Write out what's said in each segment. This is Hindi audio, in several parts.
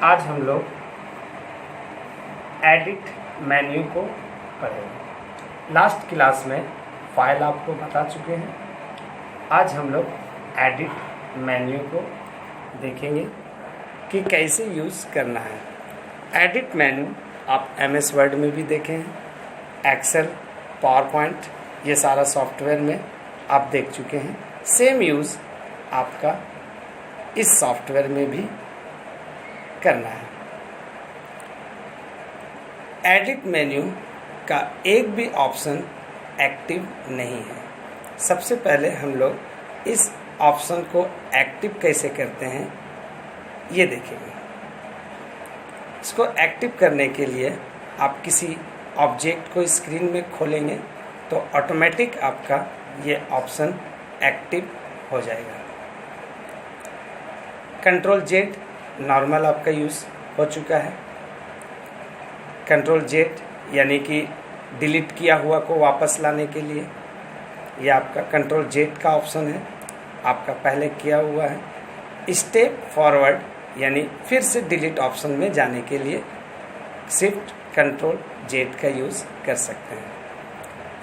आज हम लोग एडिट मेन्यू को पढ़ेंगे। लास्ट क्लास में फाइल आपको बता चुके हैं। आज हम लोग एडिट मेन्यू को देखेंगे कि कैसे यूज़ करना है। एडिट मेन्यू आप MS वर्ड में भी देखे हैं, एक्सेल, पावर पॉइंट, ये सारा सॉफ्टवेयर में आप देख चुके हैं। सेम यूज़ आपका इस सॉफ्टवेयर में भी करना है। एडिट मेन्यू का एक भी ऑप्शन एक्टिव नहीं है। सबसे पहले हम लोग इस ऑप्शन को एक्टिव कैसे करते हैं ये देखेंगे। इसको एक्टिव करने के लिए आप किसी ऑब्जेक्ट को स्क्रीन में खोलेंगे तो ऑटोमेटिक आपका ये ऑप्शन एक्टिव हो जाएगा। कंट्रोल-Z नॉर्मल आपका यूज़ हो चुका है। कंट्रोल-Z यानी कि डिलीट किया हुआ को वापस लाने के लिए ये आपका कंट्रोल-Z का ऑप्शन है, आपका पहले किया हुआ है। स्टेप फॉरवर्ड यानी फिर से डिलीट ऑप्शन में जाने के लिए शिफ्ट कंट्रोल-Z का यूज़ कर सकते हैं।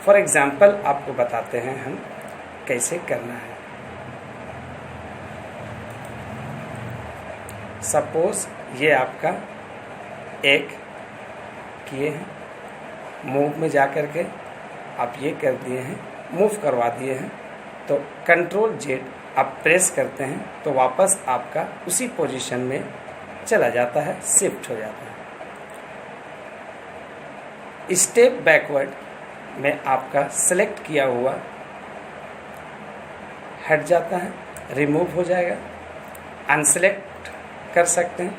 फॉर एग्ज़ाम्पल आपको बताते हैं हम कैसे करना है। सपोज ये आपका एक किए हैं, मूव में जा कर के आप ये कर दिए हैं, मूव करवा दिए हैं, तो कंट्रोल-Z आप प्रेस करते हैं तो वापस आपका उसी पोजीशन में चला जाता है, शिफ्ट हो जाता है। स्टेप बैकवर्ड में आपका सेलेक्ट किया हुआ हट जाता है, रिमूव हो जाएगा, अनसेलेक्ट कर सकते हैं।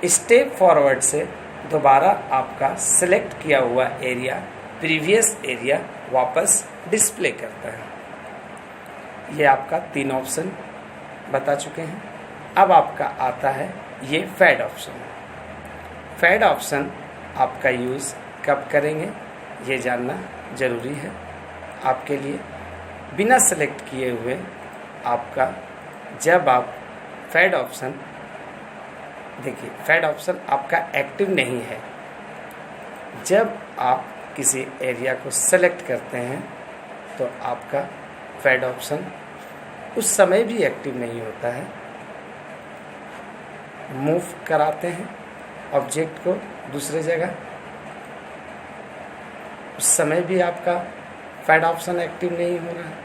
स्टेप फॉरवर्ड से दोबारा आपका सेलेक्ट किया हुआ एरिया, प्रीवियस एरिया वापस डिस्प्ले करता है। ये आपका 3 ऑप्शन बता चुके हैं। अब आपका आता है ये फेड ऑप्शन। फेड ऑप्शन आपका यूज़ कब करेंगे ये जानना ज़रूरी है आपके लिए। बिना सेलेक्ट किए हुए आपका जब आप फेड ऑप्शन देखिए, फेड ऑप्शन आपका एक्टिव नहीं है। जब आप किसी एरिया को सेलेक्ट करते हैं तो आपका फेड ऑप्शन उस समय भी एक्टिव नहीं होता है। मूव कराते हैं ऑब्जेक्ट को दूसरे जगह, उस समय भी आपका फेड ऑप्शन एक्टिव नहीं हो रहा है।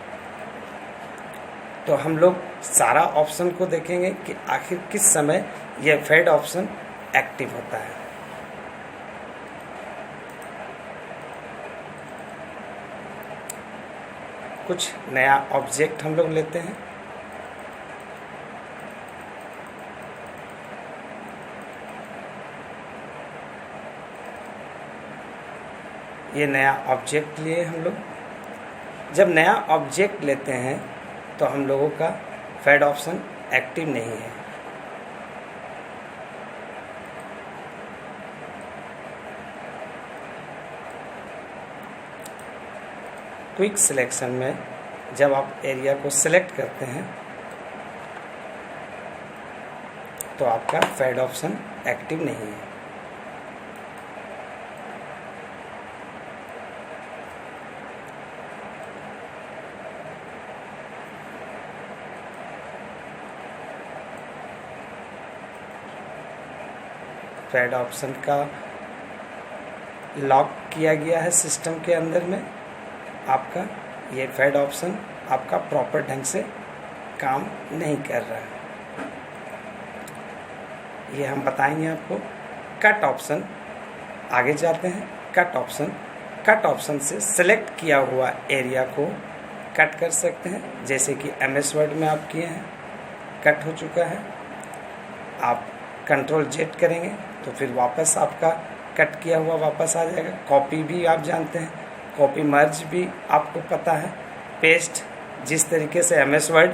तो हम लोग सारा ऑप्शन को देखेंगे कि आखिर किस समय यह फेड ऑप्शन एक्टिव होता है। कुछ नया ऑब्जेक्ट हम लोग लेते हैं। ये नया ऑब्जेक्ट लिए हम लोग। जब नया ऑब्जेक्ट लेते हैं तो हम लोगों का फेड ऑप्शन एक्टिव नहीं है। क्विक सिलेक्शन में जब आप एरिया को सिलेक्ट करते हैं तो आपका फेड ऑप्शन एक्टिव नहीं है। फेड ऑप्शन का लॉक किया गया है सिस्टम के अंदर में। आपका ये फेड ऑप्शन आपका प्रॉपर ढंग से काम नहीं कर रहा है। ये हम बताएंगे आपको। कट ऑप्शन, आगे जाते हैं। कट ऑप्शन से सेलेक्ट किया हुआ एरिया को कट कर सकते हैं, जैसे कि MS वर्ड में आप किए हैं, कट हो चुका है। आप कंट्रोल-Z करेंगे तो फिर वापस आपका कट किया हुआ वापस आ जाएगा। कॉपी भी आप जानते हैं, कॉपी मर्ज भी आपको पता है। पेस्ट, जिस तरीके से MS वर्ड,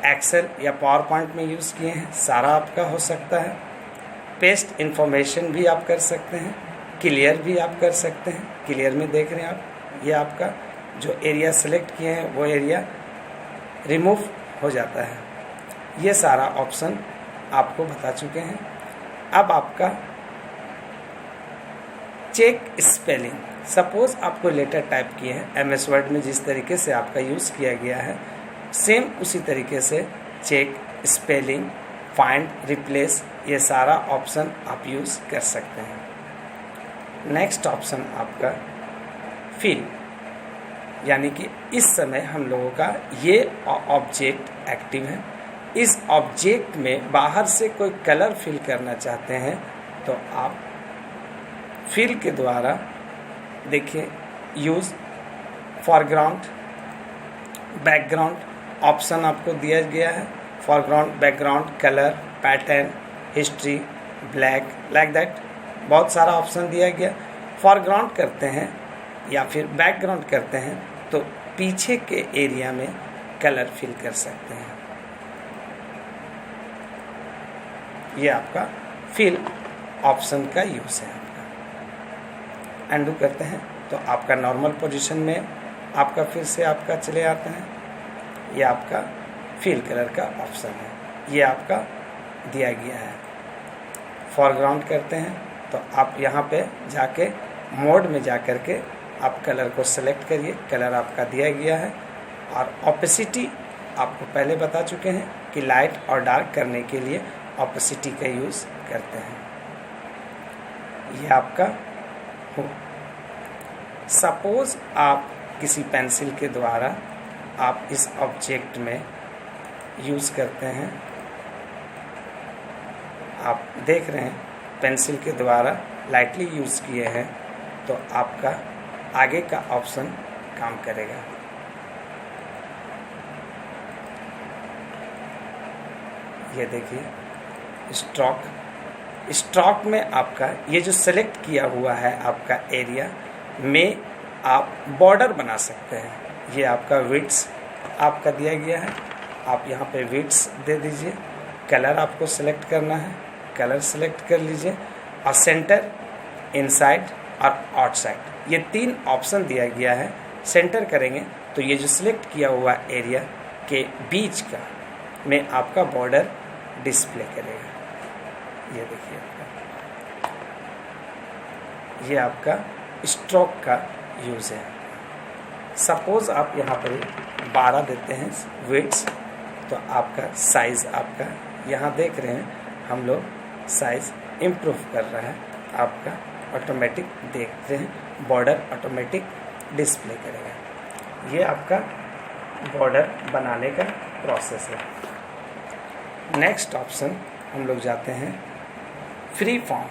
एक्सेल या पावर पॉइंट में यूज़ किए हैं, सारा आपका हो सकता है। पेस्ट इन्फॉर्मेशन भी आप कर सकते हैं, क्लियर भी आप कर सकते हैं। क्लियर में देख रहे हैं आप, ये आपका जो एरिया सेलेक्ट किए हैं वो एरिया रिमूव हो जाता है। ये सारा ऑप्शन आपको बता चुके हैं। अब आपका चेक स्पेलिंग, सपोज आपको लेटर टाइप किए हैं, MS वर्ड में जिस तरीके से आपका यूज़ किया गया है सेम उसी तरीके से चेक, स्पेलिंग, फाइंड, रिप्लेस, ये सारा ऑप्शन आप यूज़ कर सकते हैं। नेक्स्ट ऑप्शन आपका फिल, यानी कि इस समय हम लोगों का ये ऑब्जेक्ट एक्टिव है। इस ऑब्जेक्ट में बाहर से कोई कलर फिल करना चाहते हैं तो आप फिल के द्वारा देखिए यूज़ फॉरग्राउंड, बैकग्राउंड ऑप्शन आपको दिया गया है। Foreground, background, colour, pattern, history, black, like that बहुत सारा ऑप्शन दिया गया। फॉरग्राउंड करते हैं या फिर बैकग्राउंड करते हैं तो पीछे के एरिया में कलर फिल कर सकते हैं। ये आपका फिल ऑप्शन का यूज़ है। आपका अनडू करते हैं तो आपका नॉर्मल पोजीशन में आपका फिर से आपका चले आते हैं। ये आपका फिल कलर का ऑप्शन है, ये आपका दिया गया है। फॉरग्राउंड करते हैं तो आप यहाँ पे जाके मोड में जा कर के आप कलर को सेलेक्ट करिए, कलर आपका दिया गया है। और ऑपेसिटी आपको पहले बता चुके हैं कि लाइट और डार्क करने के लिए ऑपेसिटी का यूज़ करते हैं। ये आपका हो। सपोज आप किसी पेंसिल के द्वारा आप इस ऑब्जेक्ट में यूज़ करते हैं, आप देख रहे हैं पेंसिल के द्वारा लाइटली यूज़ किए हैं तो आपका आगे का ऑप्शन काम करेगा। ये देखिए स्ट्रोक में आपका ये जो सेलेक्ट किया हुआ है आपका एरिया में आप बॉर्डर बना सकते हैं। ये आपका विड्थ आपका दिया गया है, आप यहाँ पे विड्थ दे दीजिए। कलर आपको सेलेक्ट करना है, कलर सेलेक्ट कर लीजिए। और सेंटर, इनसाइड और आउटसाइड, ये 3 ऑप्शन दिया गया है। सेंटर करेंगे तो ये जो सिलेक्ट किया हुआ एरिया के बीच का में आपका बॉर्डर डिस्प्ले करेगा। ये देखिए ये आपका स्ट्रोक का यूज़ है। सपोज आप यहाँ पर 12 देते हैं विड्थ तो आपका साइज़ आपका यहाँ देख रहे हैं हम लोग साइज़ इम्प्रूव कर रहा है। आपका ऑटोमेटिक देख रहे हैं बॉर्डर ऑटोमेटिक डिस्प्ले करेगा। ये आपका बॉर्डर बनाने का प्रोसेस है। नेक्स्ट ऑप्शन हम लोग जाते हैं फ्री फॉर्म।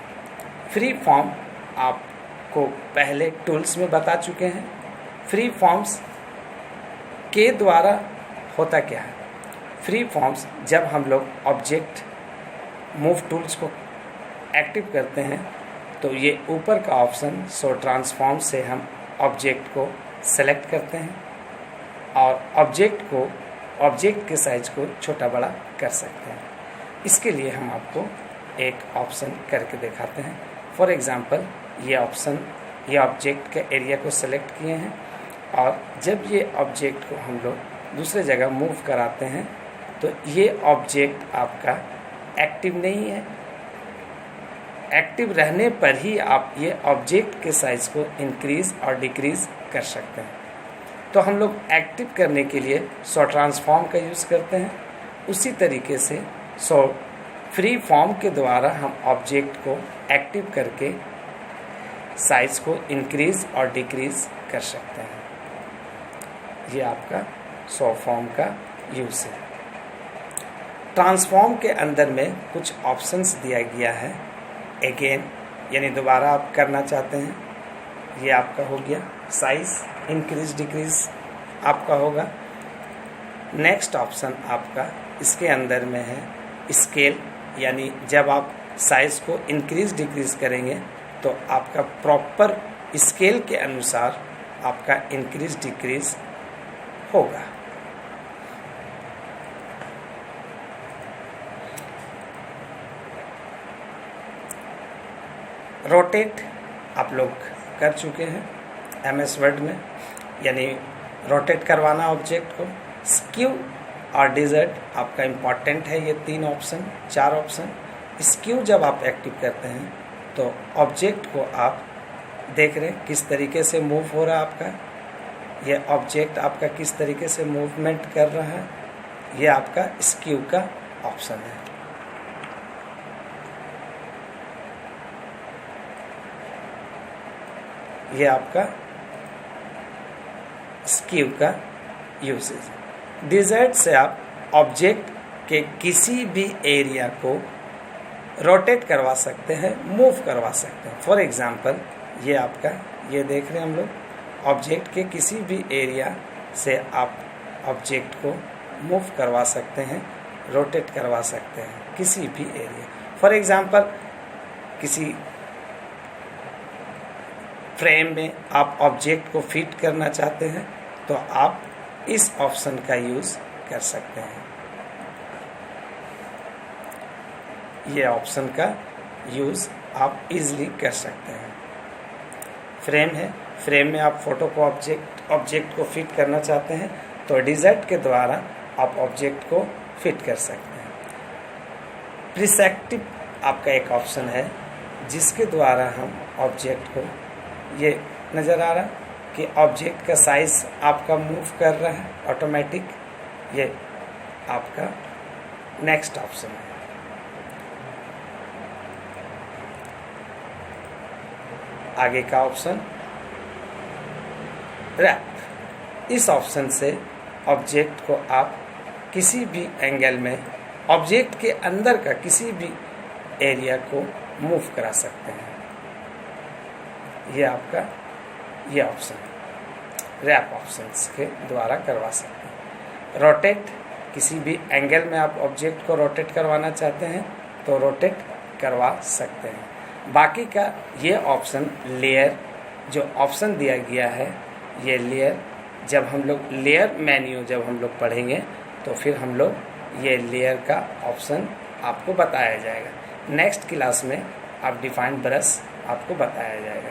फ्री फॉर्म आपको पहले टूल्स में बता चुके हैं। फ्री फॉर्म्स के द्वारा होता क्या है? फ्री फॉर्म्स जब हम लोग ऑब्जेक्ट मूव टूल्स को एक्टिव करते हैं तो ये ऊपर का ऑप्शन शो ट्रांसफॉर्म से हम ऑब्जेक्ट को सेलेक्ट करते हैं और ऑब्जेक्ट के साइज को छोटा बड़ा कर सकते हैं। इसके लिए हम आपको एक ऑप्शन करके दिखाते हैं। फॉर एग्ज़ाम्पल ये ऑप्शन, ये ऑब्जेक्ट के एरिया को सेलेक्ट किए हैं और जब ये ऑब्जेक्ट को हम लोग दूसरे जगह मूव कराते हैं तो ये ऑब्जेक्ट आपका एक्टिव नहीं है। एक्टिव रहने पर ही आप ये ऑब्जेक्ट के साइज़ को इंक्रीज़ और डिक्रीज़ कर सकते हैं। तो हम लोग एक्टिव करने के लिए शो ट्रांसफॉर्म का यूज़ करते हैं। उसी तरीके से शो फ्री फॉर्म के द्वारा हम ऑब्जेक्ट को एक्टिव करके साइज़ को इंक्रीज़ और डिक्रीज़ कर सकते हैं। ये आपका शो फॉर्म का यूज़ है। ट्रांसफॉर्म के अंदर में कुछ ऑप्शंस दिया गया है। अगेन यानी दोबारा आप करना चाहते हैं, ये आपका हो गया। साइज़ इंक्रीज डिक्रीज आपका होगा। नेक्स्ट ऑप्शन आपका इसके अंदर में है स्केल, यानी जब आप साइज़ को इंक्रीज डिक्रीज करेंगे तो आपका प्रॉपर स्केल के अनुसार आपका इंक्रीज डिक्रीज होगा। रोटेट आप लोग कर चुके हैं MS वर्ड में, यानी रोटेट करवाना ऑब्जेक्ट को। स्क्यू और डिजर्ट आपका इम्पॉर्टेंट है, ये 3 ऑप्शन 4 ऑप्शन। स्क्यू जब आप एक्टिव करते हैं तो ऑब्जेक्ट को आप देख रहे हैं किस तरीके से मूव हो रहा है आपका, ये ऑब्जेक्ट आपका किस तरीके से मूवमेंट कर रहा है, ये आपका स्क्यू का ऑप्शन है। ये आपका स्क्यू का यूसेज है। डिजर्ट से आप ऑब्जेक्ट के किसी भी एरिया को रोटेट करवा सकते हैं, मूव करवा सकते हैं। फॉर एग्जांपल ये आपका, ये देख रहे हैं हम लोग, ऑब्जेक्ट के किसी भी एरिया से आप ऑब्जेक्ट को मूव करवा सकते हैं, रोटेट करवा सकते हैं किसी भी एरिया। फॉर एग्जांपल किसी फ्रेम में आप ऑब्जेक्ट को फिट करना चाहते हैं तो आप इस ऑप्शन का यूज़ कर सकते हैं। ये ऑप्शन का यूज़ आप इजीली कर सकते हैं। फ्रेम है, फ्रेम में आप फोटो को ऑब्जेक्ट को फिट करना चाहते हैं तो डिजर्ट के द्वारा आप ऑब्जेक्ट को फिट कर सकते हैं। प्रिसेक्टिव आपका एक ऑप्शन है जिसके द्वारा हम ऑब्जेक्ट को, ये नज़र आ रहा कि ऑब्जेक्ट का साइज आपका मूव कर रहा है ऑटोमेटिक, ये आपका नेक्स्ट ऑप्शन है। आगे का ऑप्शन रैप। इस ऑप्शन से ऑब्जेक्ट को आप किसी भी एंगल में ऑब्जेक्ट के अंदर का किसी भी एरिया को मूव करा सकते हैं। ये आपका ये ऑप्शन रैप ऑप्शंस के द्वारा करवा सकते हैं। रोटेट, किसी भी एंगल में आप ऑब्जेक्ट को रोटेट करवाना चाहते हैं तो रोटेट करवा सकते हैं। बाकी का ये ऑप्शन लेयर जो ऑप्शन दिया गया है, ये लेयर जब हम लोग लेयर मेन्यू जब हम लोग पढ़ेंगे तो फिर हम लोग ये लेयर का ऑप्शन आपको बताया जाएगा। नेक्स्ट क्लास में आप डिफाइन ब्रश आपको बताया जाएगा।